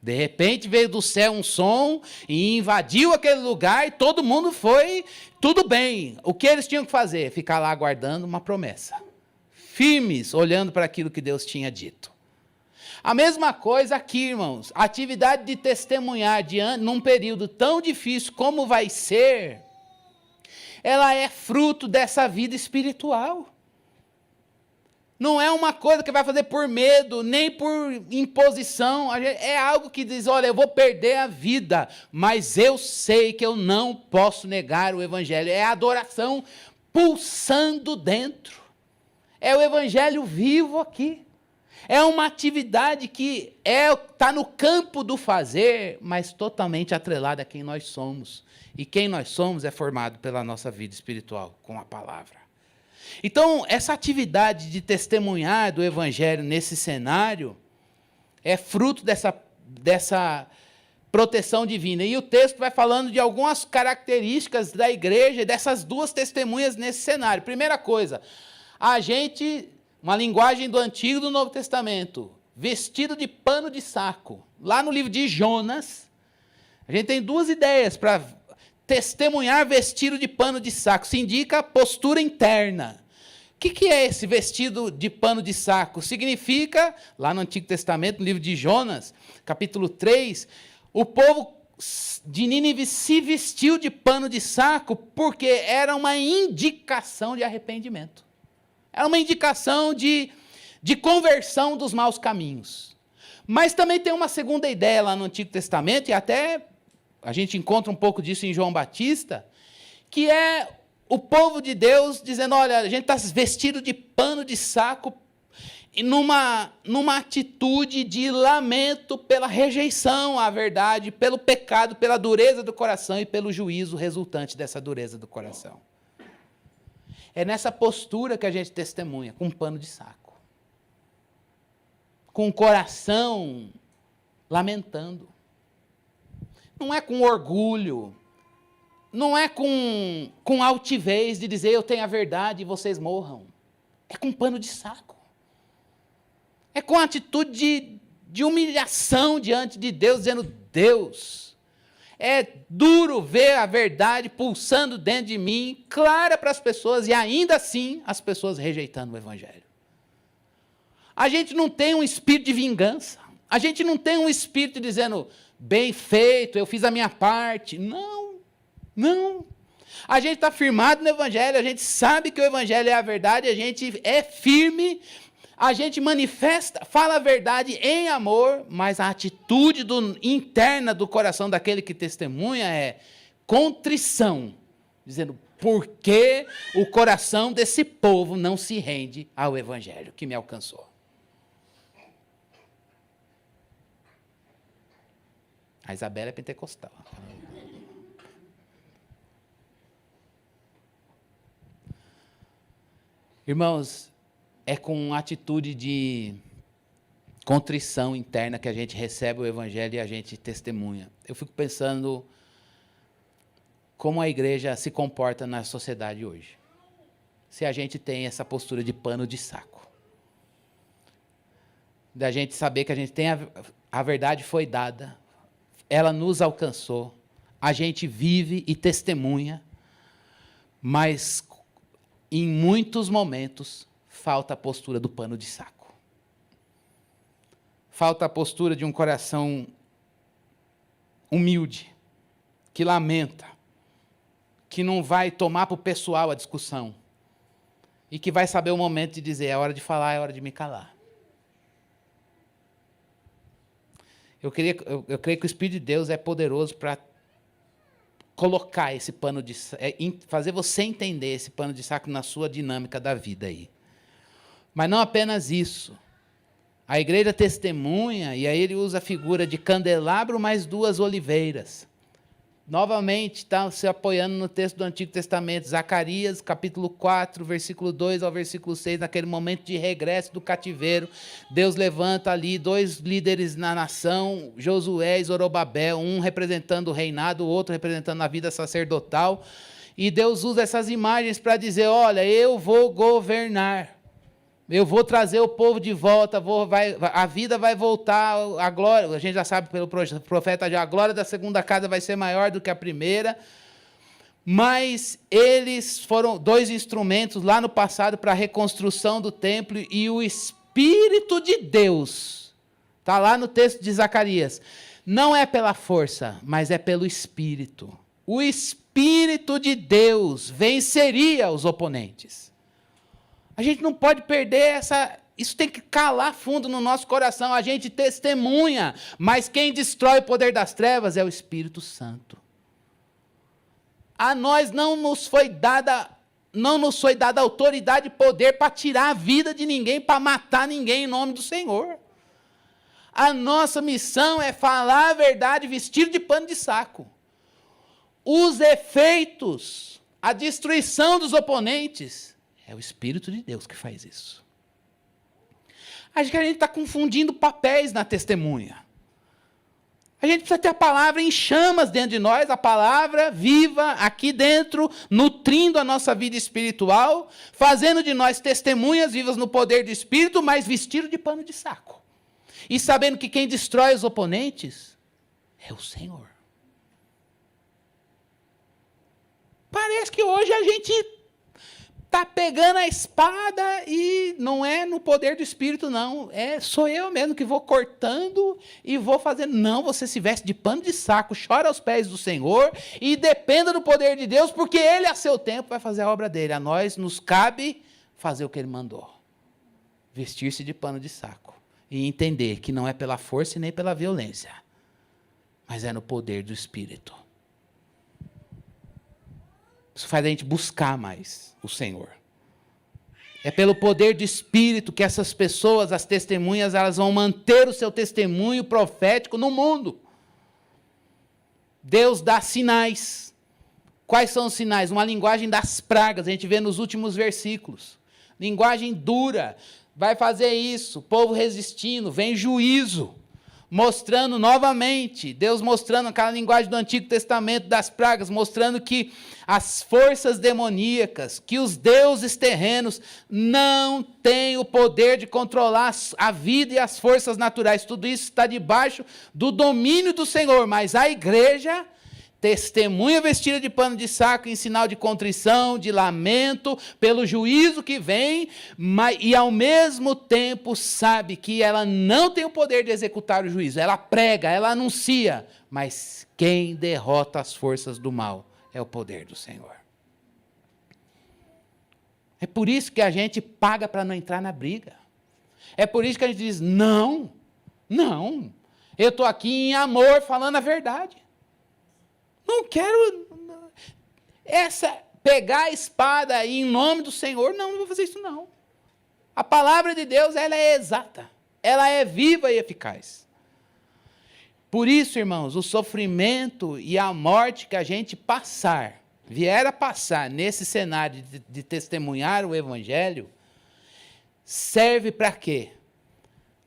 De repente veio do céu um som e invadiu aquele lugar e todo mundo foi, tudo bem. O que eles tinham que fazer? Ficar lá aguardando uma promessa. Firmes, olhando para aquilo que Deus tinha dito. A mesma coisa aqui, irmãos. A atividade de testemunhar num período tão difícil como vai ser, ela é fruto dessa vida espiritual. Não é uma coisa que vai fazer por medo, nem por imposição. É algo que diz, olha, eu vou perder a vida, mas eu sei que eu não posso negar o Evangelho. É a adoração pulsando dentro. É o Evangelho vivo aqui. É uma atividade que está no campo do fazer, mas totalmente atrelada a quem nós somos. E quem nós somos é formado pela nossa vida espiritual, com a palavra. Então, essa atividade de testemunhar do Evangelho nesse cenário, É fruto dessa proteção divina. E o texto vai falando de algumas características da igreja, dessas duas testemunhas nesse cenário. Primeira coisa, uma linguagem do Antigo e do Novo Testamento, vestido de pano de saco. Lá no livro de Jonas, a gente tem duas ideias para testemunhar vestido de pano de saco. Se indica a postura interna. O que é esse vestido de pano de saco? Significa, lá no Antigo Testamento, no livro de Jonas, capítulo 3, o povo de Nínive se vestiu de pano de saco porque era uma indicação de arrependimento. Era uma indicação de conversão dos maus caminhos. Mas também tem uma segunda ideia lá no Antigo Testamento, e até a gente encontra um pouco disso em João Batista, que é o povo de Deus dizendo, olha, a gente está vestido de pano de saco e numa atitude de lamento pela rejeição à verdade, pelo pecado, pela dureza do coração e pelo juízo resultante dessa dureza do coração. É nessa postura que a gente testemunha, com um pano de saco. Com o coração lamentando. Não é com orgulho, não é com altivez de dizer eu tenho a verdade e vocês morram. É com pano de saco. É com atitude de humilhação diante de Deus, dizendo, Deus, é duro ver a verdade pulsando dentro de mim, clara para as pessoas, e ainda assim as pessoas rejeitando o Evangelho. A gente não tem um espírito de vingança, a gente não tem um espírito dizendo, bem feito, eu fiz a minha parte. Não, não. A gente está firmado no Evangelho, a gente sabe que o Evangelho é a verdade, a gente é firme, a gente manifesta, fala a verdade em amor, mas a atitude interna do coração daquele que testemunha é contrição, dizendo, por que o coração desse povo não se rende ao Evangelho que me alcançou? A Isabela é pentecostal. Irmãos, é com atitude de contrição interna que a gente recebe o Evangelho e a gente testemunha. Eu fico pensando como a igreja se comporta na sociedade hoje. Se a gente tem essa postura de pano de saco. Da gente saber que a gente tem a verdade foi dada, ela nos alcançou, a gente vive e testemunha, mas em muitos momentos falta a postura do pano de saco. Falta a postura de um coração humilde, que lamenta, que não vai tomar para o pessoal a discussão, e que vai saber o momento de dizer, é hora de falar, é hora de me calar. Eu creio que o Espírito de Deus é poderoso para colocar esse pano de saco, fazer você entender esse pano de saco na sua dinâmica da vida aí. Mas não apenas isso. A igreja testemunha, e aí ele usa a figura de candelabro mais duas oliveiras. Novamente, está se apoiando no texto do Antigo Testamento, Zacarias, capítulo 4, versículo 2 ao versículo 6, naquele momento de regresso do cativeiro, Deus levanta ali dois líderes na nação, Josué e Zorobabel, um representando o reinado, o outro representando a vida sacerdotal, e Deus usa essas imagens para dizer, olha, eu vou governar, eu vou trazer o povo de volta, a vida vai voltar, a glória, a gente já sabe pelo profeta, já a glória da segunda casa vai ser maior do que a primeira, mas eles foram dois instrumentos lá no passado para a reconstrução do templo, e o Espírito de Deus, está lá no texto de Zacarias, não é pela força, mas é pelo Espírito. O Espírito de Deus venceria os oponentes. A gente não pode perder isso tem que calar fundo no nosso coração, a gente testemunha, mas quem destrói o poder das trevas é o Espírito Santo. A nós não nos foi dada autoridade e poder para tirar a vida de ninguém, para matar ninguém em nome do Senhor. A nossa missão é falar a verdade vestido de pano de saco. Os efeitos, a destruição dos oponentes, é o Espírito de Deus que faz isso. Acho que a gente está confundindo papéis na testemunha. A gente precisa ter a palavra em chamas dentro de nós, a palavra viva aqui dentro, nutrindo a nossa vida espiritual, fazendo de nós testemunhas vivas no poder do Espírito, mas vestido de pano de saco. E sabendo que quem destrói os oponentes é o Senhor. Parece que hoje a gente está pegando a espada e não é no poder do Espírito, não. Sou eu mesmo que vou cortando e vou fazendo. Não, você se veste de pano de saco, chora aos pés do Senhor e dependa do poder de Deus, porque Ele, a seu tempo, vai fazer a obra dele. A nós nos cabe fazer o que Ele mandou. Vestir-se de pano de saco. E entender que não é pela força e nem pela violência, mas é no poder do Espírito. Isso faz a gente buscar mais o Senhor. É pelo poder do Espírito que essas pessoas, as testemunhas, elas vão manter o seu testemunho profético no mundo. Deus dá sinais. Quais são os sinais? Uma linguagem das pragas, a gente vê nos últimos versículos. Linguagem dura, vai fazer isso, o povo resistindo, vem juízo. Mostrando novamente, Deus mostrando aquela linguagem do Antigo Testamento das pragas, mostrando que as forças demoníacas, que os deuses terrenos não têm o poder de controlar a vida e as forças naturais. Tudo isso está debaixo do domínio do Senhor, mas a igreja testemunha vestida de pano de saco em sinal de contrição, de lamento, pelo juízo que vem, e ao mesmo tempo sabe que ela não tem o poder de executar o juízo. Ela prega, ela anuncia, mas quem derrota as forças do mal é o poder do Senhor. É por isso que a gente paga para não entrar na briga. É por isso que a gente diz, não, eu estou aqui em amor falando a verdade. Não quero pegar a espada em nome do Senhor, não vou fazer isso não. A palavra de Deus, ela é exata, ela é viva e eficaz. Por isso, irmãos, o sofrimento e a morte que a gente vier a passar nesse cenário de testemunhar o Evangelho, serve para quê?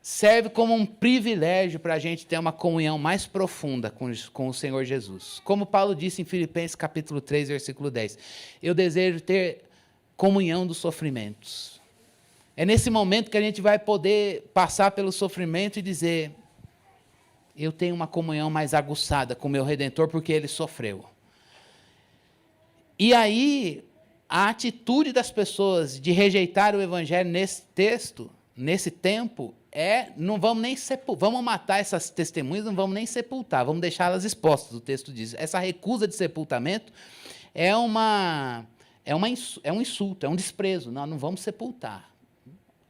Serve como um privilégio para a gente ter uma comunhão mais profunda com o Senhor Jesus. Como Paulo disse em Filipenses capítulo 3, versículo 10. Eu desejo ter comunhão dos sofrimentos. É nesse momento que a gente vai poder passar pelo sofrimento e dizer, eu tenho uma comunhão mais aguçada com o meu Redentor porque Ele sofreu. E aí, a atitude das pessoas de rejeitar o Evangelho nesse texto, nesse tempo, não vamos nem vamos matar essas testemunhas, não vamos nem sepultar, vamos deixá-las expostas, o texto diz. Essa recusa de sepultamento é um insulto, é um desprezo, nós não vamos sepultar.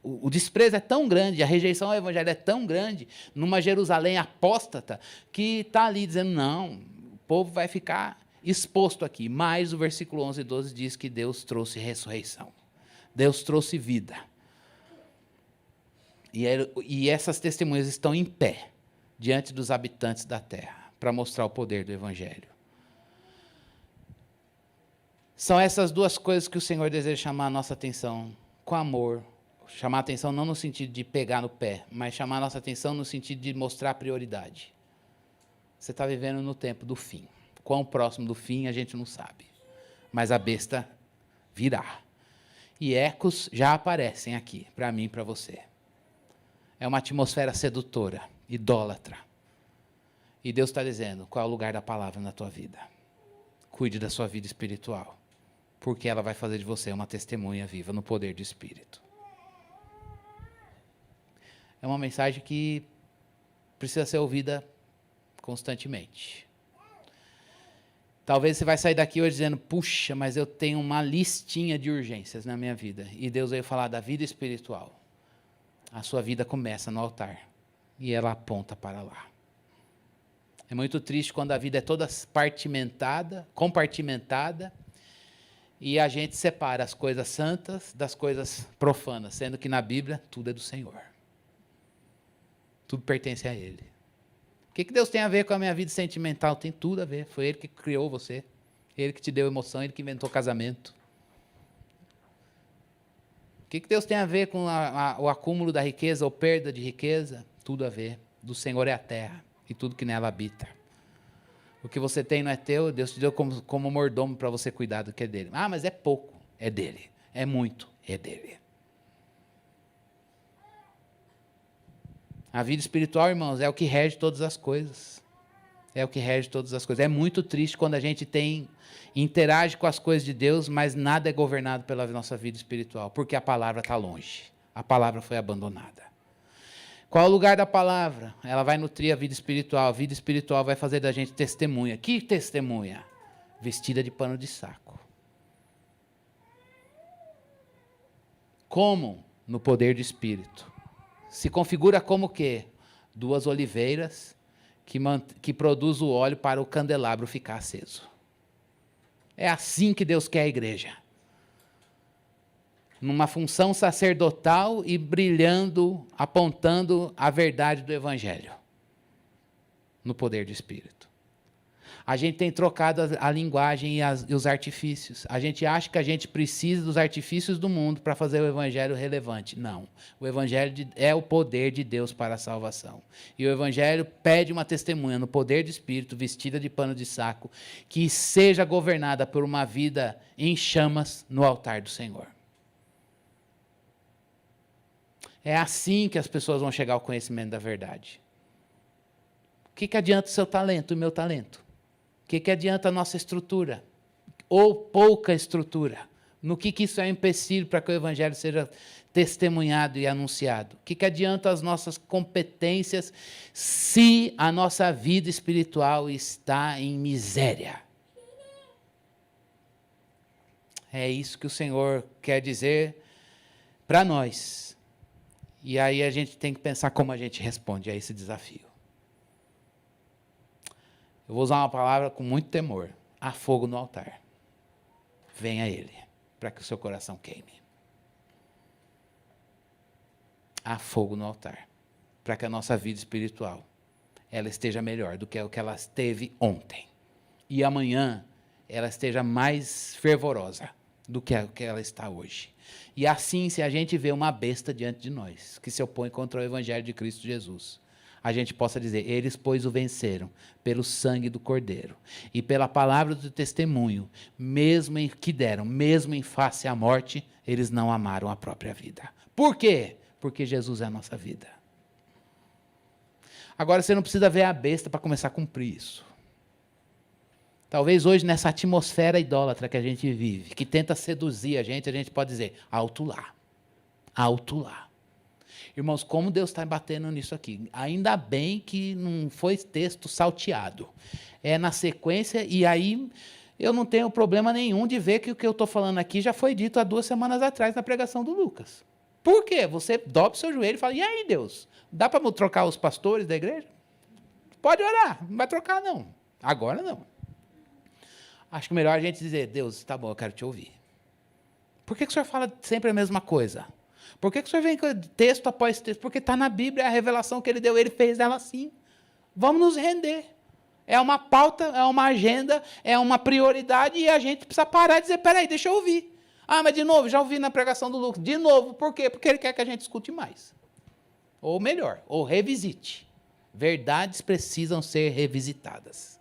O desprezo é tão grande, a rejeição ao Evangelho é tão grande, numa Jerusalém apóstata, que está ali dizendo, não, o povo vai ficar exposto aqui. Mas o versículo 11 e 12 diz que Deus trouxe ressurreição, Deus trouxe vida. E essas testemunhas estão em pé, diante dos habitantes da terra, para mostrar o poder do Evangelho. São essas duas coisas que o Senhor deseja chamar a nossa atenção com amor. Chamar a atenção não no sentido de pegar no pé, mas chamar a nossa atenção no sentido de mostrar prioridade. Você está vivendo no tempo do fim. Quão próximo do fim a gente não sabe. Mas a besta virá. E ecos já aparecem aqui, para mim e para você. É uma atmosfera sedutora, idólatra. E Deus está dizendo, qual é o lugar da palavra na tua vida? Cuide da sua vida espiritual, porque ela vai fazer de você uma testemunha viva no poder do Espírito. É uma mensagem que precisa ser ouvida constantemente. Talvez você vai sair daqui hoje dizendo, puxa, mas eu tenho uma listinha de urgências na minha vida. E Deus veio falar da vida espiritual. A sua vida começa no altar e ela aponta para lá. É muito triste quando a vida é toda compartimentada e a gente separa as coisas santas das coisas profanas, sendo que na Bíblia tudo é do Senhor. Tudo pertence a Ele. O que Deus tem a ver com a minha vida sentimental? Tem tudo a ver. Foi Ele que criou você. Ele que te deu emoção, Ele que inventou casamento. O que Deus tem a ver com o acúmulo da riqueza ou perda de riqueza? Tudo a ver. Do Senhor é a terra e tudo que nela habita. O que você tem não é teu, Deus te deu como mordomo para você cuidar do que é dele. Ah, mas é pouco, é dele. É muito, é dele. A vida espiritual, irmãos, é o que rege todas as coisas. É o que rege todas as coisas. É muito triste quando a gente interage com as coisas de Deus, mas nada é governado pela nossa vida espiritual, porque a palavra está longe. A palavra foi abandonada. Qual é o lugar da palavra? Ela vai nutrir a vida espiritual. A vida espiritual vai fazer da gente testemunha. Que testemunha? Vestida de pano de saco. Como? No poder do Espírito. Se configura como o quê? 2 oliveiras que produz o óleo para o candelabro ficar aceso. É assim que Deus quer a igreja. Numa função sacerdotal e brilhando, apontando a verdade do Evangelho. No poder do Espírito. A gente tem trocado a linguagem e os artifícios. A gente acha que a gente precisa dos artifícios do mundo para fazer o Evangelho relevante. Não. O Evangelho é o poder de Deus para a salvação. E o Evangelho pede uma testemunha no poder do Espírito, vestida de pano de saco, que seja governada por uma vida em chamas no altar do Senhor. É assim que as pessoas vão chegar ao conhecimento da verdade. O que adianta o seu talento e o meu talento? O que adianta a nossa estrutura? Ou pouca estrutura? No que isso é um empecilho para que o Evangelho seja testemunhado e anunciado? O que adianta as nossas competências se a nossa vida espiritual está em miséria? É isso que o Senhor quer dizer para nós. E aí a gente tem que pensar como a gente responde a esse desafio. Eu vou usar uma palavra com muito temor. Há fogo no altar. Venha ele, para que o seu coração queime. Há fogo no altar, para que a nossa vida espiritual ela esteja melhor do que o que ela esteve ontem. E amanhã ela esteja mais fervorosa do que o que ela está hoje. E assim, se a gente vê uma besta diante de nós, que se opõe contra o Evangelho de Cristo Jesus, a gente possa dizer, eles, pois, o venceram pelo sangue do Cordeiro e pela palavra do testemunho, mesmo em face à morte, eles não amaram a própria vida. Por quê? Porque Jesus é a nossa vida. Agora, você não precisa ver a besta para começar a cumprir isso. Talvez hoje, nessa atmosfera idólatra que a gente vive, que tenta seduzir a gente pode dizer, alto lá, alto lá. Irmãos, como Deus está batendo nisso aqui. Ainda bem que não foi texto salteado. É na sequência, e aí eu não tenho problema nenhum de ver que o que eu estou falando aqui já foi dito há 2 semanas atrás na pregação do Lucas. Por quê? Você dobra o seu joelho e fala, e aí, Deus, dá para trocar os pastores da igreja? Pode orar, não vai trocar não. Agora não. Acho que melhor a gente dizer, Deus, tá bom, eu quero te ouvir. Por que o senhor fala sempre a mesma coisa? Por que o senhor vem texto após texto? Porque está na Bíblia, é a revelação que ele deu, ele fez ela assim. Vamos nos render. É uma pauta, é uma agenda, é uma prioridade e a gente precisa parar e dizer, peraí, deixa eu ouvir. Ah, mas de novo, já ouvi na pregação do Lucas. De novo, por quê? Porque ele quer que a gente escute mais. Ou melhor, ou revisite. Verdades precisam ser revisitadas.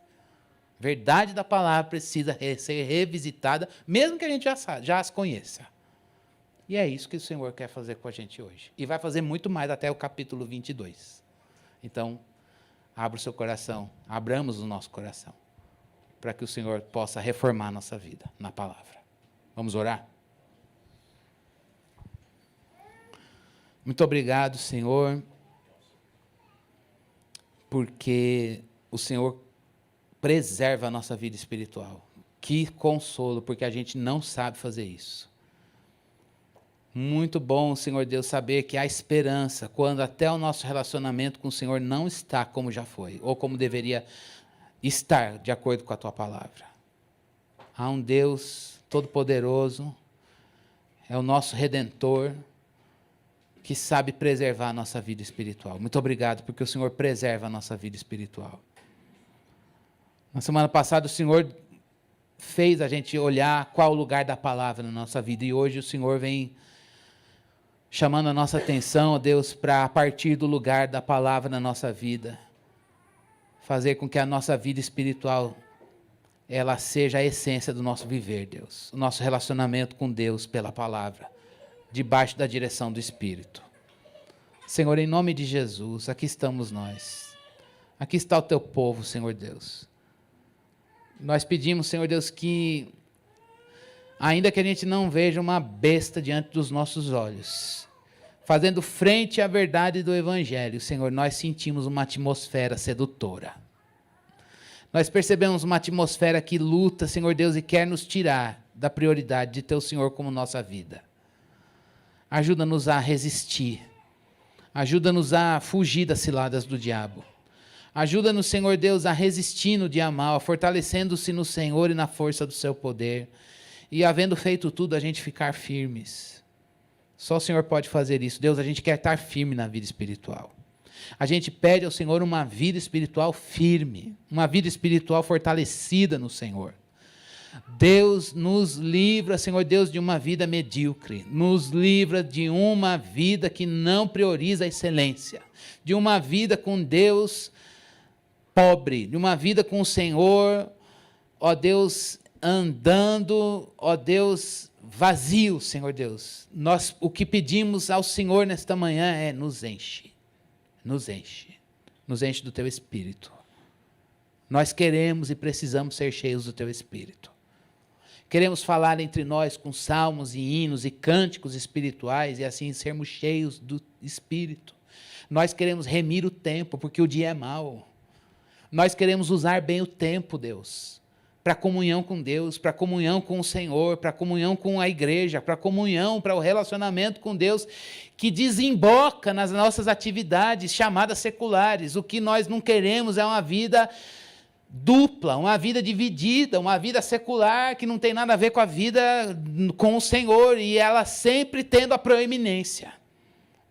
Verdade da palavra precisa ser revisitada, mesmo que a gente já as conheça. E é isso que o Senhor quer fazer com a gente hoje. E vai fazer muito mais até o capítulo 22. Então, abra o seu coração, abramos o nosso coração, para que o Senhor possa reformar a nossa vida na palavra. Vamos orar? Muito obrigado, Senhor, porque o Senhor preserva a nossa vida espiritual. Que consolo, porque a gente não sabe fazer isso. Muito bom, Senhor Deus, saber que há esperança quando até o nosso relacionamento com o Senhor não está como já foi, ou como deveria estar, de acordo com a Tua palavra. Há um Deus todo-poderoso, é o nosso Redentor, que sabe preservar a nossa vida espiritual. Muito obrigado, porque o Senhor preserva a nossa vida espiritual. Na semana passada, o Senhor fez a gente olhar qual o lugar da palavra na nossa vida, e hoje o Senhor vem chamando a nossa atenção, ó Deus, para a partir do lugar da palavra na nossa vida, fazer com que a nossa vida espiritual, ela seja a essência do nosso viver, Deus. O nosso relacionamento com Deus pela palavra, debaixo da direção do Espírito. Senhor, em nome de Jesus, aqui estamos nós. Aqui está o teu povo, Senhor Deus. Nós pedimos, Senhor Deus, que ainda que a gente não veja uma besta diante dos nossos olhos, fazendo frente à verdade do Evangelho, Senhor, nós sentimos uma atmosfera sedutora. Nós percebemos uma atmosfera que luta, Senhor Deus, e quer nos tirar da prioridade de ter o Senhor como nossa vida. Ajuda-nos a resistir. Ajuda-nos a fugir das ciladas do diabo. Ajuda-nos, Senhor Deus, a resistir no dia mal, fortalecendo-se no Senhor e na força do seu poder. E havendo feito tudo, a gente ficar firmes. Só o Senhor pode fazer isso. Deus, a gente quer estar firme na vida espiritual. A gente pede ao Senhor uma vida espiritual firme, uma vida espiritual fortalecida no Senhor. Deus nos livra, Senhor Deus, de uma vida medíocre, nos livra de uma vida que não prioriza a excelência, de uma vida com Deus pobre, de uma vida com o Senhor, ó Deus, andando, ó Deus, vazio, Senhor Deus. Nós, o que pedimos ao Senhor nesta manhã é: nos enche do teu Espírito. Nós queremos e precisamos ser cheios do teu Espírito. Queremos falar entre nós com salmos e hinos e cânticos espirituais e assim sermos cheios do Espírito. Nós queremos remir o tempo, porque o dia é mau. Nós queremos usar bem o tempo, Deus, para comunhão com Deus, para comunhão com o Senhor, para comunhão com a igreja, para comunhão, para o relacionamento com Deus, que desemboca nas nossas atividades chamadas seculares. O que nós não queremos é uma vida dupla, uma vida dividida, uma vida secular que não tem nada a ver com a vida com o Senhor, e ela sempre tendo a proeminência.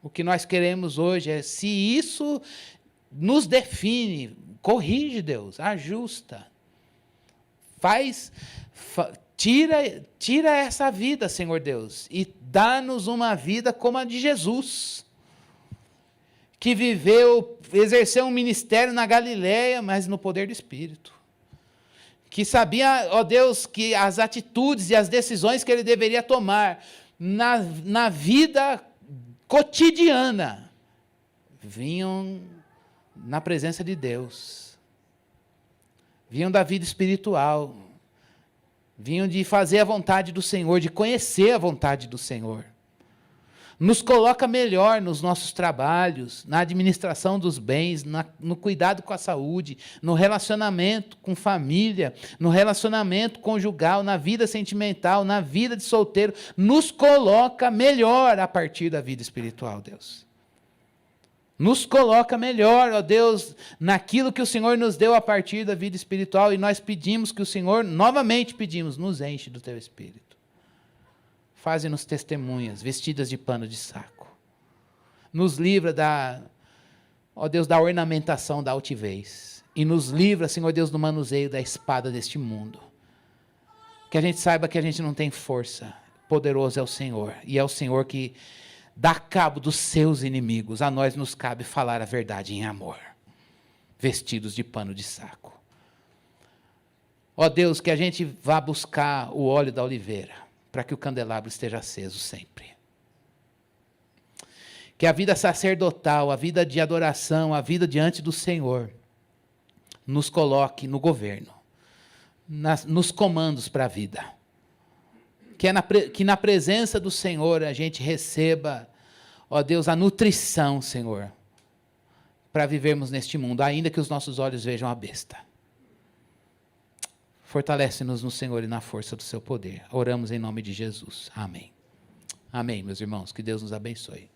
O que nós queremos hoje é, se isso nos define, corrige, Deus, ajusta. Tira essa vida, Senhor Deus, e dá-nos uma vida como a de Jesus, que exerceu um ministério na Galileia, mas no poder do Espírito. Que sabia, ó Deus, que as atitudes e as decisões que ele deveria tomar na vida cotidiana vinham na presença de Deus. Vinham da vida espiritual, vinham de fazer a vontade do Senhor, de conhecer a vontade do Senhor. Nos coloca melhor nos nossos trabalhos, na administração dos bens, no cuidado com a saúde, no relacionamento com família, no relacionamento conjugal, na vida sentimental, na vida de solteiro. Nos coloca melhor a partir da vida espiritual, Deus. Nos coloca melhor, ó Deus, naquilo que o Senhor nos deu a partir da vida espiritual, e nós pedimos que o Senhor, novamente pedimos, nos enche do teu Espírito. Faze-nos testemunhas, vestidas de pano de saco. Nos livra ó Deus, da ornamentação da altivez, e nos livra, Senhor Deus, do manuseio da espada deste mundo. Que a gente saiba que a gente não tem força, poderoso é o Senhor, e é o Senhor que dá cabo dos seus inimigos. A nós nos cabe falar a verdade em amor, vestidos de pano de saco. Ó Deus, que a gente vá buscar o óleo da oliveira, para que o candelabro esteja aceso sempre. Que a vida sacerdotal, a vida de adoração, a vida diante do Senhor, nos coloque no governo, nos comandos para a vida. Que na presença do Senhor a gente receba, ó Deus, a nutrição, Senhor, para vivermos neste mundo, ainda que os nossos olhos vejam a besta. Fortalece-nos no Senhor e na força do seu poder. Oramos em nome de Jesus. Amém. Amém, meus irmãos. Que Deus nos abençoe.